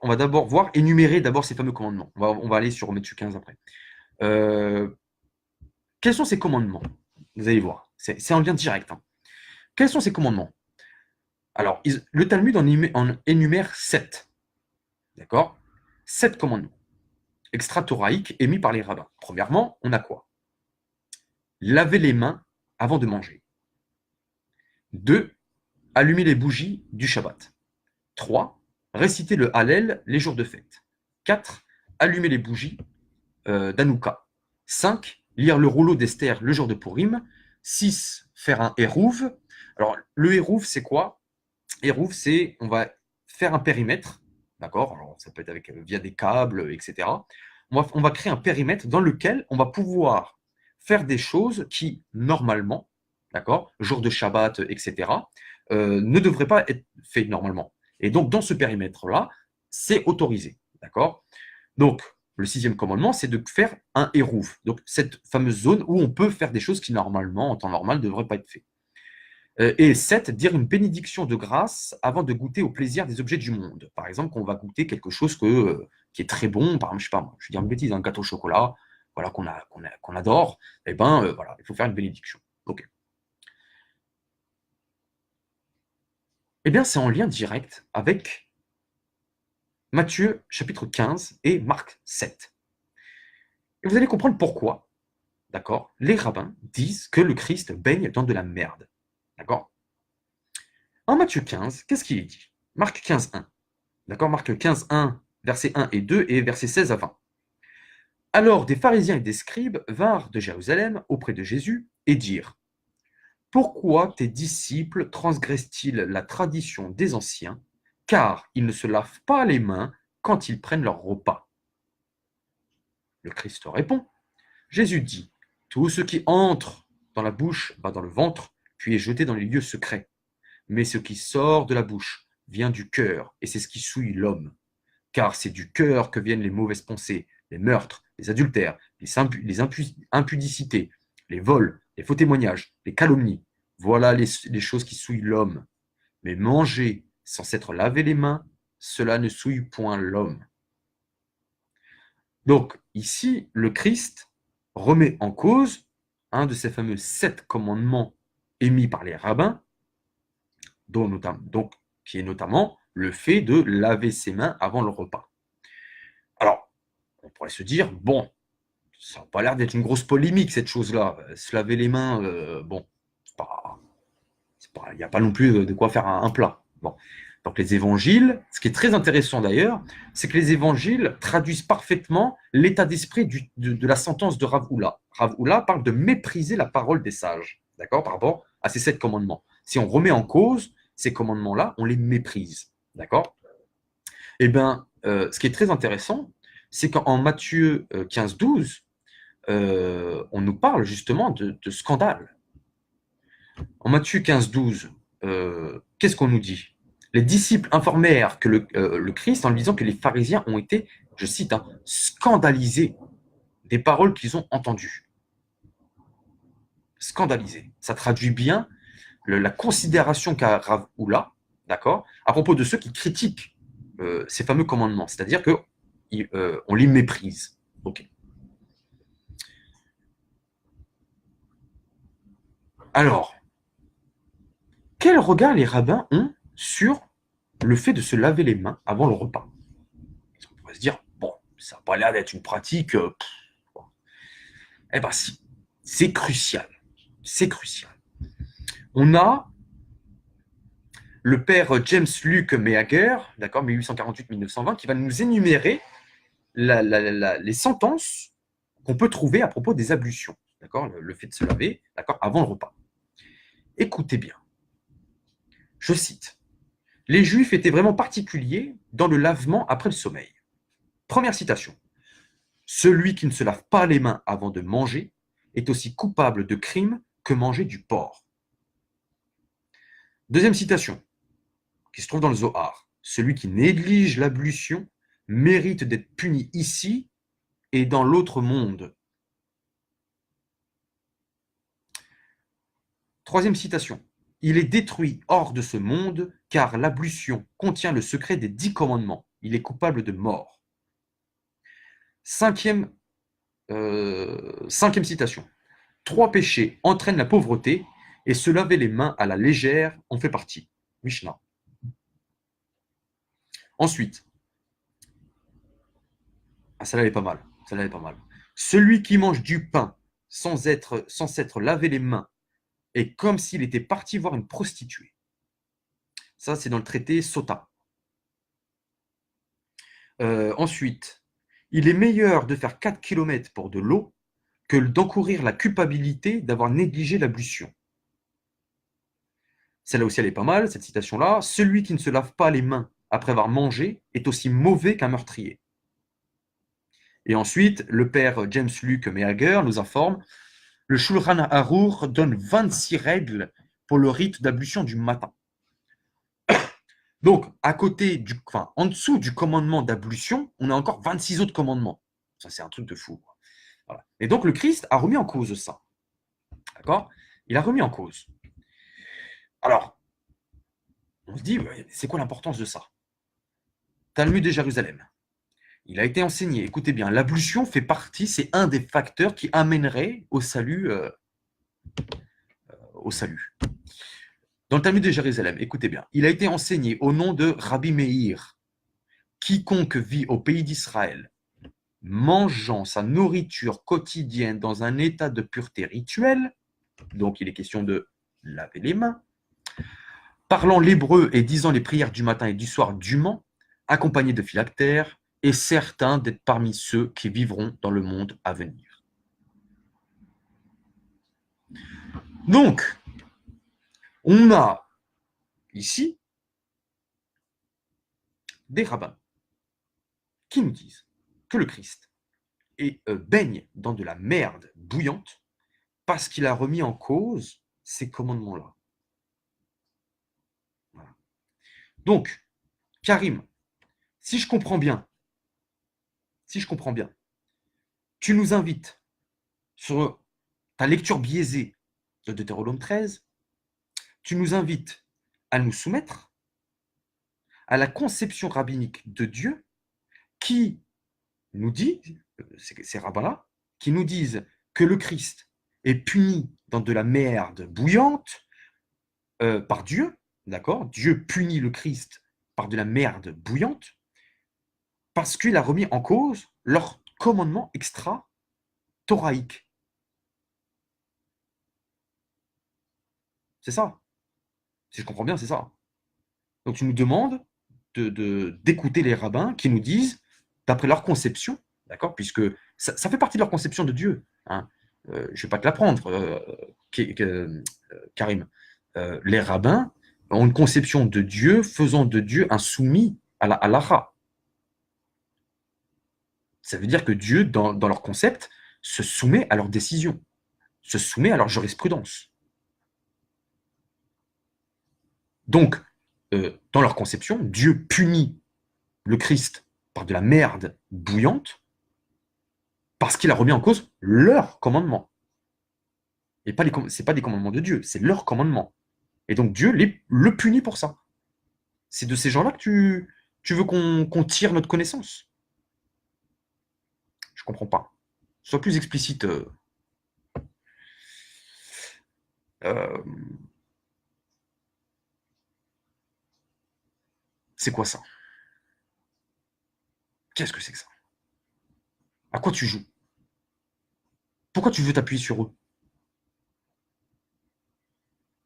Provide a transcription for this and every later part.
on va d'abord voir, énumérer d'abord ces fameux commandements. On va aller sur Matthieu 15 après. Quels sont ces commandements? Vous allez voir, c'est en lien direct, hein. Quels sont ces commandements? Alors, le Talmud en énumère 7. D'accord? 7 commandements extra-thoraïques émis par les rabbins. Premièrement, on a quoi? Laver les mains avant de manger. 2. Allumer les bougies du Shabbat. 3. Réciter le Hallel les jours de fête. 4. Allumer les bougies d'Hanouka. 5. Lire le rouleau d'Esther le jour de Purim. 6. Faire un Hérouv. Alors, le Hérouv, c'est quoi? Hérouv, c'est, on va faire un périmètre, d'accord? Alors, ça peut être via des câbles, etc. On va créer un périmètre dans lequel on va pouvoir faire des choses qui, normalement, d'accord, jour de Shabbat, etc., ne devraient pas être faites normalement. Et donc, dans ce périmètre-là, c'est autorisé, d'accord? Donc, le sixième commandement, c'est de faire un hérouv, donc cette fameuse zone où on peut faire des choses qui, normalement, en temps normal, ne devraient pas être faites. Et 7, dire une bénédiction de grâce avant de goûter au plaisir des objets du monde. Par exemple, qu'on va goûter quelque chose qui est très bon, par exemple, je sais pas, je vais dire une bêtise, un gâteau au chocolat, voilà, qu'on adore, et ben voilà, il faut faire une bénédiction. Ok. Eh bien, c'est en lien direct avec Matthieu chapitre 15 et Marc 7. Et vous allez comprendre pourquoi, d'accord, les rabbins disent que le Christ baigne dans de la merde. D'accord? En Matthieu 15, qu'est-ce qu'il est dit? Marc 15, 1. D'accord? Marc 15, 1, versets 1 et 2 et versets 16 à 20. Alors des pharisiens et des scribes vinrent de Jérusalem auprès de Jésus et dirent: Pourquoi tes disciples transgressent-ils la tradition des anciens, car ils ne se lavent pas les mains quand ils prennent leur repas? Le Christ répond. Jésus dit: Tout ce qui entre dans la bouche va dans le ventre, puis est jeté dans les lieux secrets. Mais ce qui sort de la bouche vient du cœur, et c'est ce qui souille l'homme. Car c'est du cœur que viennent les mauvaises pensées, les meurtres, les adultères, les impudicités, les vols, les faux témoignages, les calomnies. Voilà les choses qui souillent l'homme. Mais manger sans s'être lavé les mains, cela ne souille point l'homme. Donc ici, le Christ remet en cause un de ces fameux 7 commandements émis par les rabbins, donc, qui est notamment le fait de laver ses mains avant le repas. Alors, on pourrait se dire, bon, ça n'a pas l'air d'être une grosse polémique, cette chose-là. Se laver les mains, bon, il n'y a pas non plus de quoi faire un plat. Bon. Donc les évangiles, ce qui est très intéressant d'ailleurs, c'est que les évangiles traduisent parfaitement l'état d'esprit de la sentence de Rav Hula. Rav Hula parle de mépriser la parole des sages, d'accord, par rapport à ces 7 commandements. Si on remet en cause ces commandements-là, on les méprise, d'accord? Eh bien, ce qui est très intéressant, c'est qu'en Matthieu 15, 12, on nous parle justement de scandale. En Matthieu 15, 12, qu'est-ce qu'on nous dit? Les disciples informèrent que le Christ en lui disant que les pharisiens ont été, je cite, hein, scandalisés des paroles qu'ils ont entendues. Scandalisés. Ça traduit bien la considération qu'a Rav Hula, d'accord, à propos de ceux qui critiquent ces fameux commandements, c'est-à-dire qu'on les méprise. Ok. Alors, quel regard les rabbins ont sur le fait de se laver les mains avant le repas? On pourrait se dire, bon, ça n'a pas l'air d'être une pratique. Bon. Eh bien, si, c'est crucial. C'est crucial. On a le père James Luke Meagher, d'accord, 1848-1920, qui va nous énumérer les sentences qu'on peut trouver à propos des ablutions, d'accord, le fait de se laver, d'accord, avant le repas. Écoutez bien. Je cite. Les Juifs étaient vraiment particuliers dans le lavement après le sommeil. Première citation. Celui qui ne se lave pas les mains avant de manger est aussi coupable de crime que manger du porc. Deuxième citation, qui se trouve dans le Zohar. Celui qui néglige l'ablution mérite d'être puni ici et dans l'autre monde. Troisième citation. Il est détruit hors de ce monde car l'ablution contient le secret des 10 commandements. il est coupable de mort. Cinquième citation. 3 péchés entraînent la pauvreté et se laver les mains à la légère en fait partie. Mishnah. Ensuite, celle-là est pas mal. Celle-là est pas mal. Celui qui mange du pain sans s'être lavé les mains est comme s'il était parti voir une prostituée. Ça, c'est dans le traité Sota. Ensuite, il est meilleur de faire 4 km pour de l'eau que d'encourir la culpabilité d'avoir négligé l'ablution. Celle-là aussi, elle est pas mal, cette citation-là. Celui qui ne se lave pas les mains après avoir mangé est aussi mauvais qu'un meurtrier. Et ensuite, le père James Luke Meager nous informe, le Shulchan Aruch donne 26 règles pour le rite d'ablution du matin. Donc, en dessous du commandement d'ablution, on a encore 26 autres commandements. Ça, c'est un truc de fou. Voilà. Et donc, le Christ a remis en cause ça. D'accord? Il a remis en cause. Alors, on se dit, c'est quoi l'importance de ça? Talmud de Jérusalem. Il a été enseigné, écoutez bien, l'ablution fait partie, c'est un des facteurs qui amènerait au salut. Dans le Talmud de Jérusalem, écoutez bien, il a été enseigné au nom de Rabbi Meir, quiconque vit au pays d'Israël, mangeant sa nourriture quotidienne dans un état de pureté rituelle, donc il est question de laver les mains, parlant l'hébreu et disant les prières du matin et du soir dûment, accompagné de phylactères, et certain d'être parmi ceux qui vivront dans le monde à venir. Donc, on a ici des rabbins qui nous disent que le Christ baigne dans de la merde bouillante parce qu'il a remis en cause ces commandements-là. Voilà. Donc, Karim, si je comprends bien, tu nous invites sur ta lecture biaisée de Deutéronome 13, tu nous invites à nous soumettre à la conception rabbinique de Dieu qui nous dit, ces rabbins-là, qui nous disent que le Christ est puni dans de la merde bouillante par Dieu, d'accord? Dieu punit le Christ par de la merde bouillante parce qu'il a remis en cause leur commandement extra-thoraïque. C'est ça. Si je comprends bien, c'est ça. Donc tu nous demandes d'écouter les rabbins qui nous disent, d'après leur conception, d'accord, puisque ça fait partie de leur conception de Dieu. Hein. Je ne vais pas te l'apprendre, Karim. Les rabbins ont une conception de Dieu, faisant de Dieu un soumis à la halakha. Ça veut dire que Dieu, dans leur concept, se soumet à leurs décisions, se soumet à leur jurisprudence. Donc, dans leur conception, Dieu punit le Christ par de la merde bouillante parce qu'il a remis en cause leur commandement. Et ce n'est pas des commandements de Dieu, c'est leur commandement. Et donc Dieu le punit pour ça. C'est de ces gens-là que tu veux qu'on tire notre connaissance. Je ne comprends pas. Sois plus explicite. C'est quoi ça? Qu'est-ce que c'est que ça? À quoi tu joues? Pourquoi tu veux t'appuyer sur eux?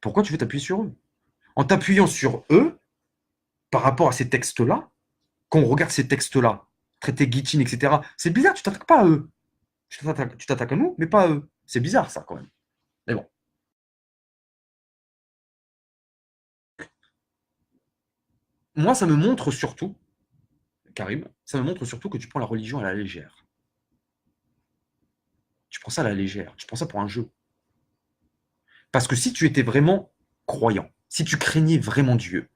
Pourquoi tu veux t'appuyer sur eux? En t'appuyant sur eux, par rapport à ces textes-là, quand on regarde ces textes-là, traité Gittin, etc., c'est bizarre, tu t'attaques pas à eux. Tu t'attaques à nous, mais pas à eux. C'est bizarre, ça, quand même. Mais bon. Moi, ça me montre surtout, Karim, ça me montre surtout que tu prends la religion à la légère. Tu prends ça à la légère. Tu prends ça pour un jeu. Parce que si tu étais vraiment croyant, si tu craignais vraiment Dieu,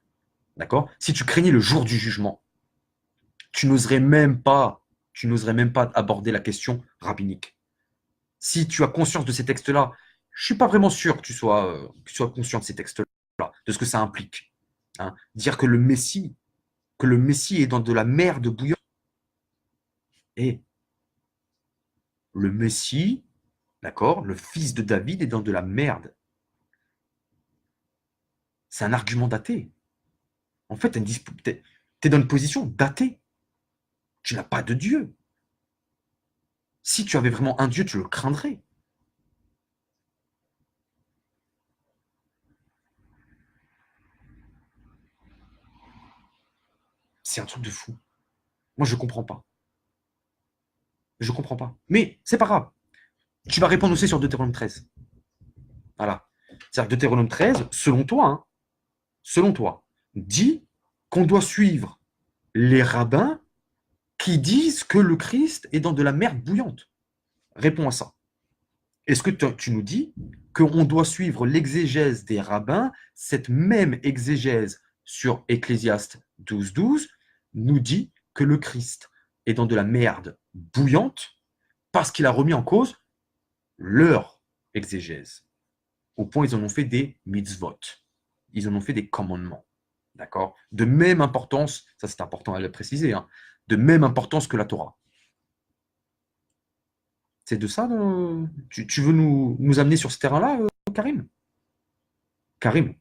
d'accord? Si tu craignais le jour du jugement, tu n'oserais même pas aborder la question rabbinique. Si tu as conscience de ces textes-là, je ne suis pas vraiment sûr que tu sois conscient de ces textes-là, de ce que ça implique. Hein. Dire que le Messie, que le Messie est dans de la merde bouillante. Et le Messie, d'accord, le fils de David est dans de la merde. C'est un argument d'athée. En fait, tu es dans une position d'athée. Tu n'as pas de Dieu. Si tu avais vraiment un Dieu, tu le craindrais. C'est un truc de fou. Moi, je comprends pas. Je comprends pas. Mais c'est pas grave. Tu vas répondre aussi sur Deutéronome 13. Voilà. C'est-à-dire que Deutéronome 13, selon toi, dit qu'on doit suivre les rabbins qui disent que le Christ est dans de la merde bouillante. Réponds à ça. Est-ce que tu nous dis qu'on doit suivre l'exégèse des rabbins, cette même exégèse sur Ecclésiaste 12.12 nous dit que le Christ est dans de la merde bouillante parce qu'il a remis en cause leur exégèse. Au point, ils en ont fait des mitzvot. Ils en ont fait des commandements. D'accord? De même importance, ça c'est important à le préciser, hein, de même importance que la Torah. C'est de ça, tu veux nous amener sur ce terrain-là, Karim? Karim,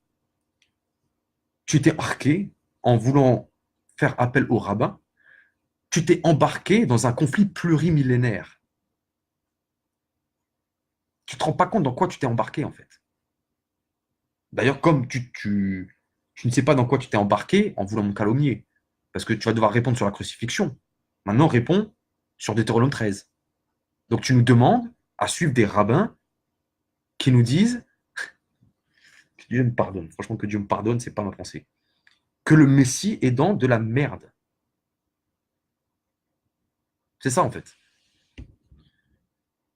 tu t'es embarqué en voulant faire appel au rabbin, tu t'es embarqué dans un conflit plurimillénaire. Tu ne te rends pas compte dans quoi tu t'es embarqué, en fait. D'ailleurs, comme tu ne sais pas dans quoi tu t'es embarqué en voulant me calomnier, parce que tu vas devoir répondre sur la crucifixion. Maintenant, réponds sur Deutéronome 13. Donc, tu nous demandes à suivre des rabbins qui nous disent que Dieu me pardonne. Franchement, que Dieu me pardonne, c'est pas ma pensée. Que le Messie est dans de la merde. C'est ça, en fait.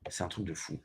C'est un truc de fou.